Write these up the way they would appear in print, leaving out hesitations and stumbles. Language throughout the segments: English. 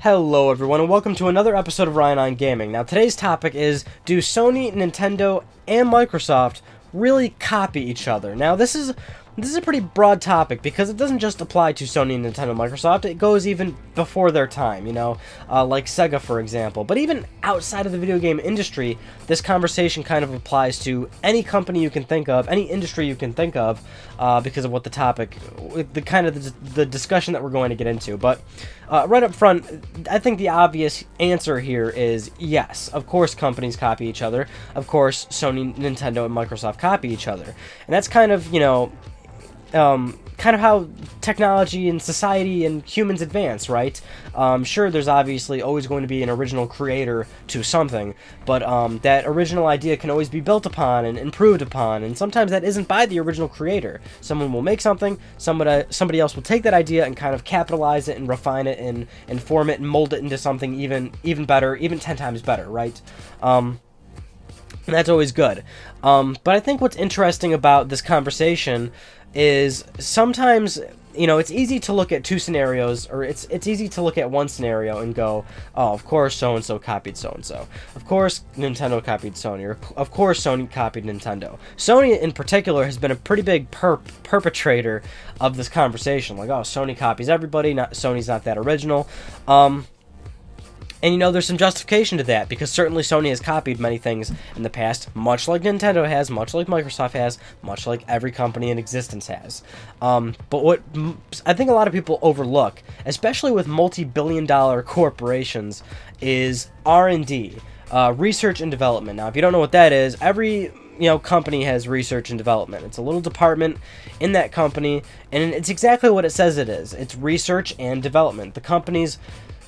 Hello everyone and welcome to another episode of Ryan on Gaming. Now today's topic is, do Sony, Nintendo, and Microsoft really copy each other? Now this is a pretty broad topic because it doesn't just apply to Sony, Nintendo, and Microsoft. It goes even before their time, you know, like Sega for example. But even outside of the video game industry, this conversation kind of applies to any company you can think of, any industry you can think of, because of what the topic, the discussion that we're going to get into. But right up front, I think the obvious answer here is yes. Of course companies copy each other. Of course Sony, Nintendo, and Microsoft copy each other. And that's kind of, you know, kind of how technology and society and humans advance, right? Sure, there's obviously always going to be an original creator to something, but that original idea can always be built upon and improved upon, and sometimes that isn't by the original creator. Someone will make something, somebody else will take that idea and kind of capitalize it and refine it and form it and mold it into something even better, even 10 times better, right? And that's always good. But I think what's interesting about this conversation is sometimes, you know, it's easy to look at two scenarios, or it's easy to look at one scenario and go, oh, of course so-and-so copied so-and-so. Of course Nintendo copied Sony, or of course Sony copied Nintendo. Sony in particular has been a pretty big perpetrator of this conversation. Like, oh, Sony copies everybody, Sony's not that original. And, you know, there's some justification to that, because certainly Sony has copied many things in the past, much like Nintendo has, much like Microsoft has, much like every company in existence has. But what I think a lot of people overlook, especially with multi-billion-dollar corporations, is R&D, research and development. Now, if you don't know what that is, every company has research and development. It's a little department in that company, and it's exactly what it says it is. It's research and development. The companies...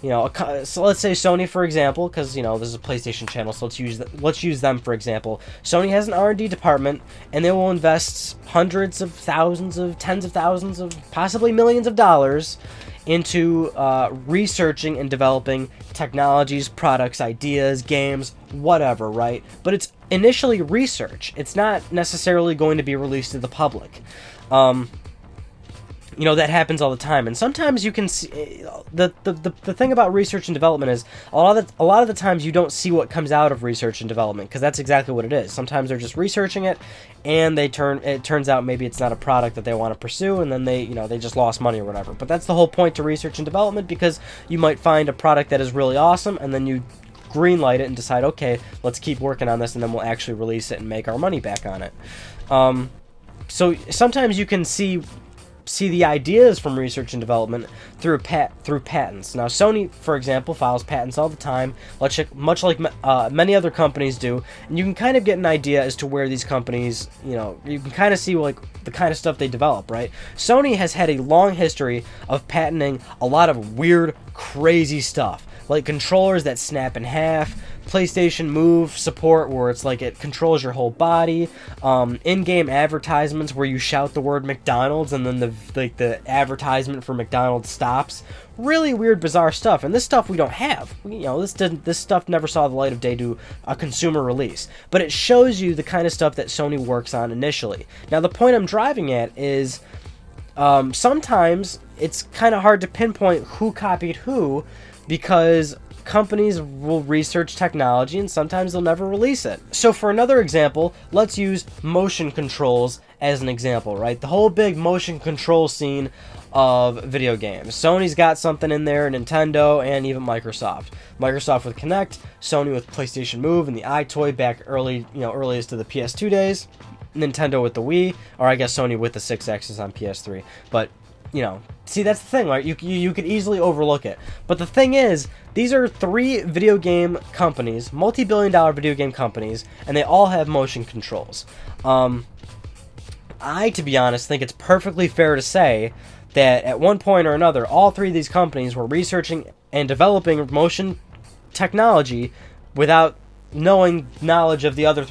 You know, so let's say Sony, for example, because, you know, this is a PlayStation channel, so let's use them, for example. Sony has an R&D department, and they will invest hundreds of thousands of, tens of thousands of, possibly millions of dollars into researching and developing technologies, products, ideas, games, whatever, right? But it's initially research. It's not necessarily going to be released to the public. You know, that happens all the time, and sometimes you can see the thing about research and development is a lot of the times you don't see what comes out of research and development, because that's exactly what it is. Sometimes they're just researching it, and it turns out maybe it's not a product that they want to pursue, and then they just lost money or whatever. But that's the whole point to research and development, because you might find a product that is really awesome, and then you greenlight it and decide, okay, let's keep working on this, and then we'll actually release it and make our money back on it. So sometimes you can see the ideas from research and development through patents. Now, Sony, for example, files patents all the time, much like many other companies do, and you can kind of get an idea as to where these companies, you know, you can kind of see like the kind of stuff they develop, right? Sony has had a long history of patenting a lot of weird, crazy stuff, like controllers that snap in half, PlayStation Move support where it's like it controls your whole body, in-game advertisements where you shout the word McDonald's and then the advertisement for McDonald's stops. Really weird, bizarre stuff, and this stuff we don't have. You know, this stuff never saw the light of day to a consumer release, but it shows you the kind of stuff that Sony works on initially. Now, the point I'm driving at is sometimes it's kind of hard to pinpoint who copied who, because companies will research technology and sometimes they'll never release it. So for another example, let's use motion controls as an example, right? The whole big motion control scene of video games. Sony's got something in there, Nintendo, and even Microsoft. Microsoft with Kinect, Sony with PlayStation Move and the iToy back earliest to the PS2 days. Nintendo with the Wii, or I guess Sony with the 6-axis on PS3. But, you know, see, that's the thing, right? You could easily overlook it. But the thing is, these are three video game companies, multi-billion-dollar video game companies, and they all have motion controls. To be honest, think it's perfectly fair to say that at one point or another, all three of these companies were researching and developing motion technology without knowledge of the other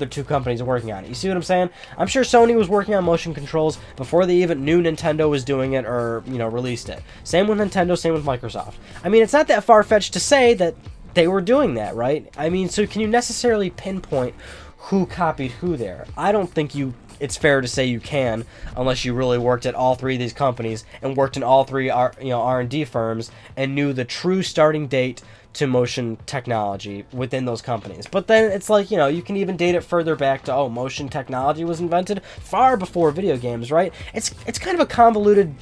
two companies working on it. You see what I'm saying? I'm sure Sony was working on motion controls before they even knew Nintendo was doing it or, you know, released it. Same with Nintendo, same with Microsoft. I mean, it's not that far-fetched to say that they were doing that, right? I mean, so can you necessarily pinpoint who copied who there? I don't think you it's fair to say you can, unless you really worked at all three of these companies and worked in all three R&D firms and knew the true starting date to motion technology within those companies. But then it's like, you can even date it further back to, motion technology was invented far before video games, right? It's kind of a convoluted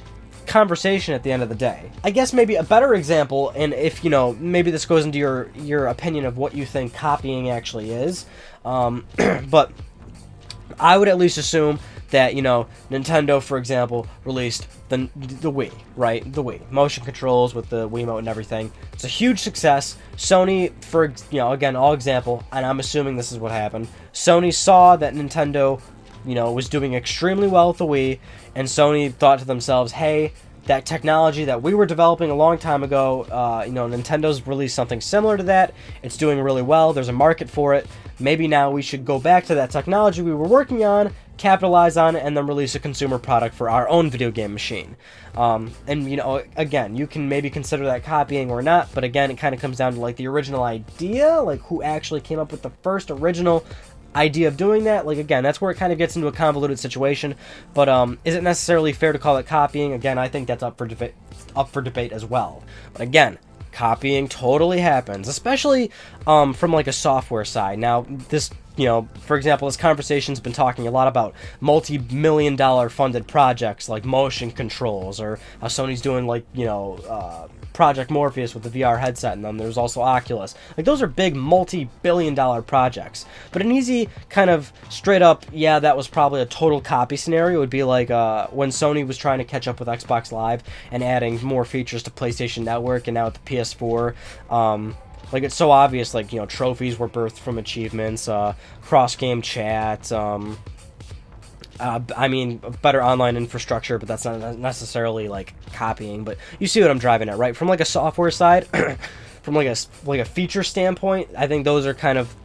conversation at the end of the day. I guess maybe a better example, and if, maybe this goes into your opinion of what you think copying actually is, but I would at least assume that, Nintendo, for example, released the Wii, right? The Wii. Motion controls with the Wiimote and everything. It's a huge success. Sony, for, again, all example, and I'm assuming this is what happened. Sony saw that Nintendo, was doing extremely well with the Wii, and Sony thought to themselves, hey, that technology that we were developing a long time ago, Nintendo's released something similar to that. It's doing really well. There's a market for it. Maybe now we should go back to that technology we were working on, capitalize on it, and then release a consumer product for our own video game machine. And, again, you can maybe consider that copying or not, but again, it kind of comes down to, like, the original idea, like, who actually came up with the first original idea of doing that. Like, again, that's where it kind of gets into a convoluted situation, but is it necessarily fair to call it copying? Again, I think that's up for debate as well. But again, copying totally happens, especially from like a software side. Now, this, for example, this conversation's been talking a lot about multi-million-dollar funded projects like motion controls, or how Sony's doing, like, Project Morpheus with the VR headset, and then there's also Oculus. Like, those are big multi-billion-dollar projects. But an easy kind of straight up, yeah, that was probably a total copy scenario would be like when Sony was trying to catch up with Xbox Live and adding more features to PlayStation Network, and now with the PS4, like, it's so obvious, like, trophies were birthed from achievements, cross-game chat, I mean, better online infrastructure, but that's not necessarily, like, copying, but you see what I'm driving at, right? From, like, a software side, from, like a feature standpoint, I think those are kind of,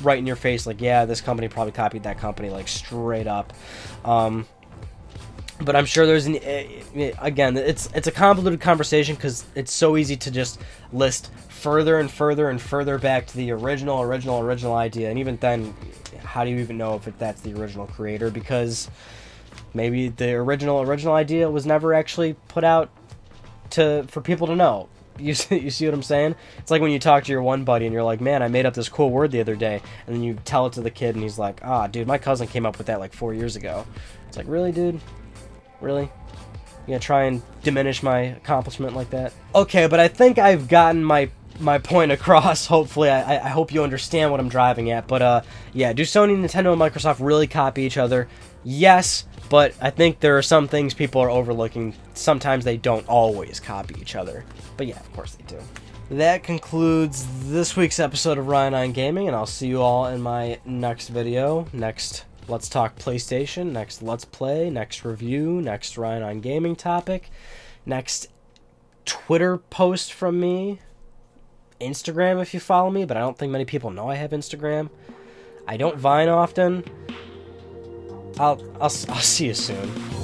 right in your face, like, yeah, this company probably copied that company, like, straight up. But I'm sure there's again, it's a convoluted conversation because it's so easy to just list further and further and further back to the original idea, and even then, how do you even know if that's the original creator? Because maybe the original idea was never actually put out for people to know. You see what I'm saying? It's like when you talk to your one buddy and you're like, man, I made up this cool word the other day, and then you tell it to the kid and he's like, dude, my cousin came up with that like 4 years ago. It's like, really, dude? Really? You gonna try and diminish my accomplishment like that? Okay, but I think I've gotten my point across. Hopefully, I hope you understand what I'm driving at. But yeah, do Sony, Nintendo, and Microsoft really copy each other? Yes, but I think there are some things people are overlooking. Sometimes they don't always copy each other. But yeah, of course they do. That concludes this week's episode of Ryan on Gaming, and I'll see you all in my next video. Next Let's Talk PlayStation, next Let's Play, next review, next Ryan on Gaming topic, next Twitter post from me, Instagram if you follow me, but I don't think many people know I have Instagram. I don't Vine often. I'll see you soon.